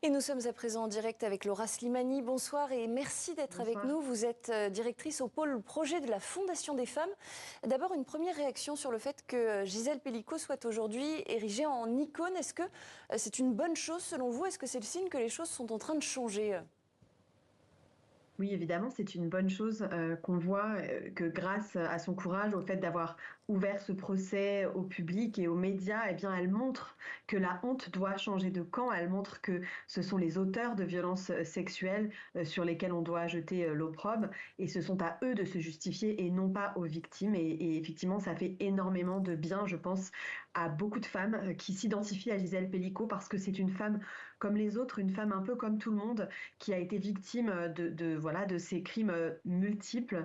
Et nous sommes à présent en direct avec Laura Slimani. Bonsoir et merci d'être avec nous. Vous êtes directrice au pôle projet de la Fondation des femmes. D'abord, une première réaction sur le fait que Gisèle Pelicot soit aujourd'hui érigée en icône. Est-ce que c'est une bonne chose selon vous? Est-ce que c'est le signe que les choses sont en train de changer? Oui, évidemment, c'est une bonne chose qu'on voit que grâce à son courage, au fait d'avoir ouvert ce procès au public et aux médias, eh bien, elle montre que la honte doit changer de camp. Elle montre que ce sont les auteurs de violences sexuelles sur lesquels on doit jeter l'opprobre et ce sont à eux de se justifier et non pas aux victimes. Et effectivement, ça fait énormément de bien, je pense, à beaucoup de femmes qui s'identifient à Gisèle Pelicot parce que c'est une femme comme les autres, une femme un peu comme tout le monde qui a été victime voilà, de ces crimes multiples.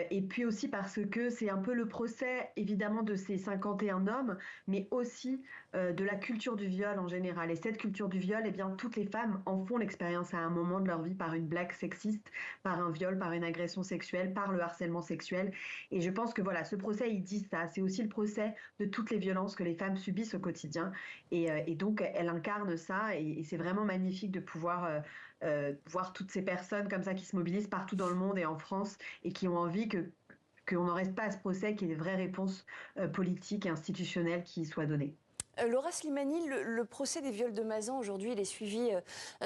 Et puis aussi parce que c'est un peu le procès, évidemment, de ces 51 hommes, mais aussi de la culture du viol en général. Et cette culture du viol, eh bien, toutes les femmes en font l'expérience à un moment de leur vie par une blague sexiste, par un viol, par une agression sexuelle, par le harcèlement sexuel. Et je pense que voilà, ce procès, il dit ça. C'est aussi le procès de toutes les violences que les femmes subissent au quotidien. Et donc, elle incarne ça. Et c'est vraiment magnifique de pouvoir voir toutes ces personnes comme ça qui se mobilisent partout dans le monde et en France et qui ont envie qu'on n'en reste pas à ce procès, qu'il y ait des vraies réponses politiques et institutionnelles qui y soient données. Laura Slimani, le procès des viols de Mazan, aujourd'hui, il est suivi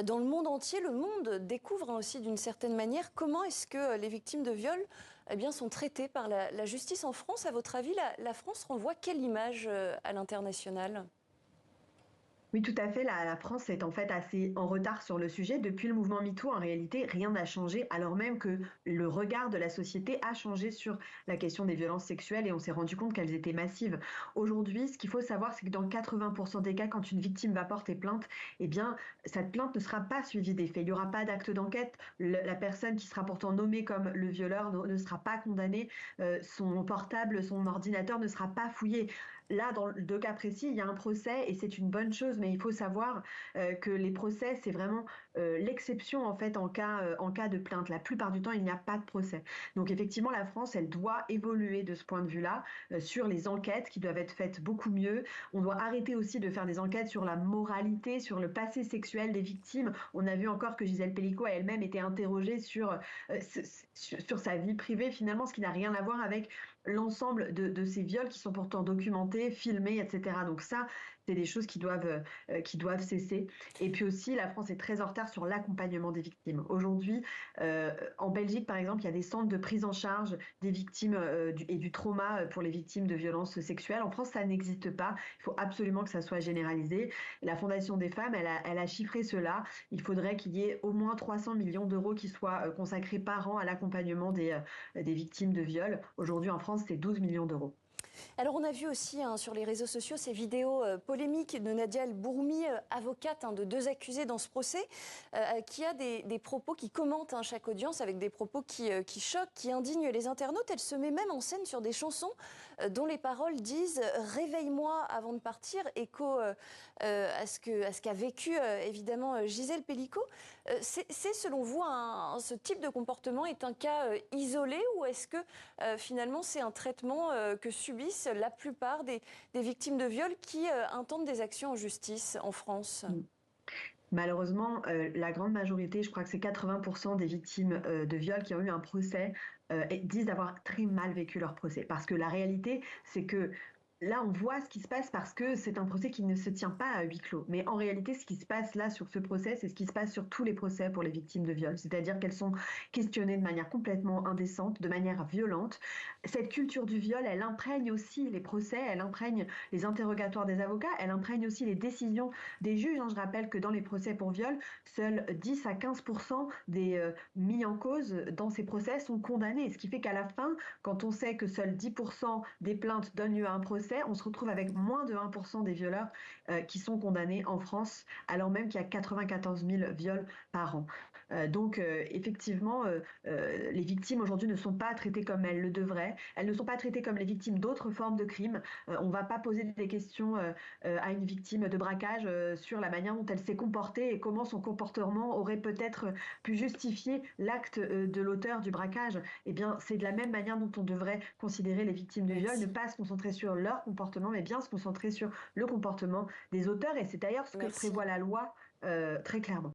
dans le monde entier. Le monde découvre aussi d'une certaine manière comment est-ce que les victimes de viols sont traitées par la justice en France. À votre avis, la France renvoie quelle image à l'international ? Oui, tout à fait. La France est en fait assez en retard sur le sujet. Depuis le mouvement MeToo, en réalité, rien n'a changé, alors même que le regard de la société a changé sur la question des violences sexuelles et on s'est rendu compte qu'elles étaient massives. Aujourd'hui, ce qu'il faut savoir, c'est que dans 80% des cas, quand une victime va porter plainte, eh bien, cette plainte ne sera pas suivie des faits. Il n'y aura pas d'acte d'enquête. La personne qui sera pourtant nommée comme le violeur ne sera pas condamnée. Son portable, son ordinateur ne sera pas fouillé. Là, dans le cas précis, il y a un procès et c'est une bonne chose, mais il faut savoir que les procès, c'est vraiment l'exception en fait en cas de plainte. La plupart du temps, il n'y a pas de procès. Donc effectivement, la France, elle doit évoluer de ce point de vue-là sur les enquêtes qui doivent être faites beaucoup mieux. On doit arrêter aussi de faire des enquêtes sur la moralité, sur le passé sexuel des victimes. On a vu encore que Gisèle Pelicot a elle-même été interrogée sur sa vie privée, finalement, ce qui n'a rien à voir avec l'ensemble de ces viols qui sont pourtant documentés, filmés, etc. Donc ça, c'est des choses qui doivent cesser. Et puis aussi, la France est très en retard sur l'accompagnement des victimes. Aujourd'hui, en Belgique, par exemple, il y a des centres de prise en charge des victimes et du trauma pour les victimes de violences sexuelles. En France, ça n'existe pas. Il faut absolument que ça soit généralisé. La Fondation des femmes, elle a chiffré cela. Il faudrait qu'il y ait au moins 300 millions d'euros qui soient consacrés par an à l'accompagnement des victimes de viol. Aujourd'hui, en France, c'est 12 millions d'euros. Alors on a vu aussi sur les réseaux sociaux ces vidéos polémiques de Nadia El Bourmi, avocate de deux accusés dans ce procès, qui a des propos, qui commente chaque audience avec des propos qui choquent, qui indignent les internautes. Elle se met même en scène sur des chansons dont les paroles disent « Réveille-moi avant de partir », écho à ce qu'a vécu évidemment Gisèle Pelicot. C'est selon vous, ce type de comportement est un cas isolé ou est-ce que finalement c'est un traitement que subissent la plupart des victimes de viol qui intentent des actions en justice en France? Malheureusement, la grande majorité, je crois que c'est 80% des victimes de viol qui ont eu un procès, disent avoir très mal vécu leur procès. Parce que la réalité, c'est que là, on voit ce qui se passe parce que c'est un procès qui ne se tient pas à huis clos. Mais en réalité, ce qui se passe là sur ce procès, c'est ce qui se passe sur tous les procès pour les victimes de viol. C'est-à-dire qu'elles sont questionnées de manière complètement indécente, de manière violente. Cette culture du viol, elle imprègne aussi les procès, elle imprègne les interrogatoires des avocats, elle imprègne aussi les décisions des juges. Je rappelle que dans les procès pour viol, seuls 10 à 15% des mis en cause dans ces procès sont condamnés. Ce qui fait qu'à la fin, quand on sait que seuls 10% des plaintes donnent lieu à un procès, on se retrouve avec moins de 1% des violeurs qui sont condamnés en France, alors même qu'il y a 94 000 viols par an. Donc, effectivement, les victimes aujourd'hui ne sont pas traitées comme elles le devraient. Elles ne sont pas traitées comme les victimes d'autres formes de crimes. On ne va pas poser des questions à une victime de braquage sur la manière dont elle s'est comportée et comment son comportement aurait peut-être pu justifier l'acte de l'auteur du braquage. Eh bien, c'est de la même manière dont on devrait considérer les victimes de viol, ne pas se concentrer sur leur comportement, mais bien se concentrer sur le comportement des auteurs. Et c'est d'ailleurs ce que prévoit la loi très clairement.